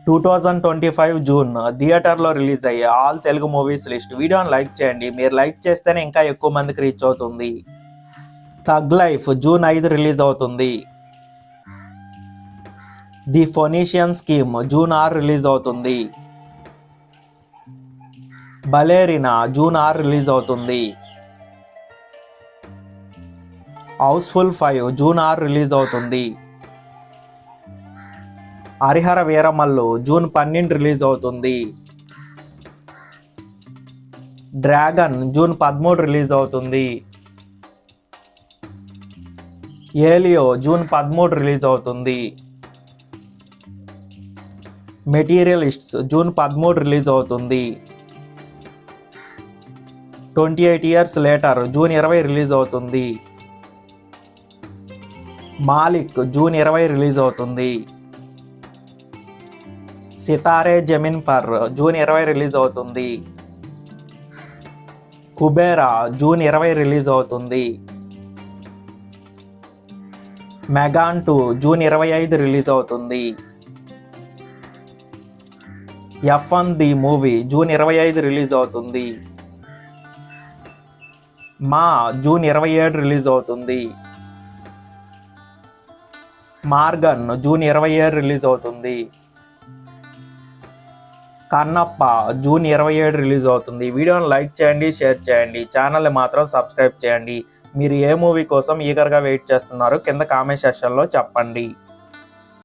2025 June థియేటర్లో release అయ్యే all Telugu movies list. వీడియోని లైక్ చేయండి. మీరు లైక్ చేస్తేనే ఇంకా ఎక్కువ మందికి రీచ్ అవుతుంది. థగ్ లైఫ్ జూన్ 5 రిలీజ్ అవుతుంది. ది ఫోనీషియన్ స్కీమ్ జూన్ 6 రిలీజ్ అవుతుంది. బలేరినా జూన్ 6 రిలీజ్ అవుతుంది. హౌస్ఫుల్ 5 జూన్ 6 రిలీజ్ అవుతుంది. హరిహర వీరమల్లు జూన్ 12 రిలీజ్ అవుతుంది. డ్రాగన్ జూన్ 13 రిలీజ్ అవుతుంది. ఏలియో జూన్ 13 రిలీజ్ అవుతుంది. మెటీరియలిస్ట్స్ జూన్ 13 రిలీజ్ అవుతుంది. 28 ఇయర్స్ లేటర్ జూన్ 20 రిలీజ్ అవుతుంది. మాలిక్ జూన్ 20 రిలీజ్ అవుతుంది. Sitaare Zameen per June 20 release అవుతుంది. కుబేరా జూన్ 20 రిలీజ్ అవుతుంది. మెగాన్ 2 జూన్ 25 రిలీజ్ అవుతుంది. F1 the movie June 25 release అవుతుంది. మా జూన్ 27 రిలీజ్ అవుతుంది. మార్గన్ జూన్ 27 రిలీజ్ అవుతుంది. కన్నప్ప జూన్ 27 రిలీజ్ అవుతుంది. వీడియోని లైక్ చేయండి, షేర్ చేయండి, ఛానల్ని మాత్రం సబ్స్క్రైబ్ చేయండి. మీరు ఏ మూవీ కోసం ఈగర్గా వెయిట్ చేస్తున్నారో కింద కామెంట్ సెక్షన్లో చెప్పండి.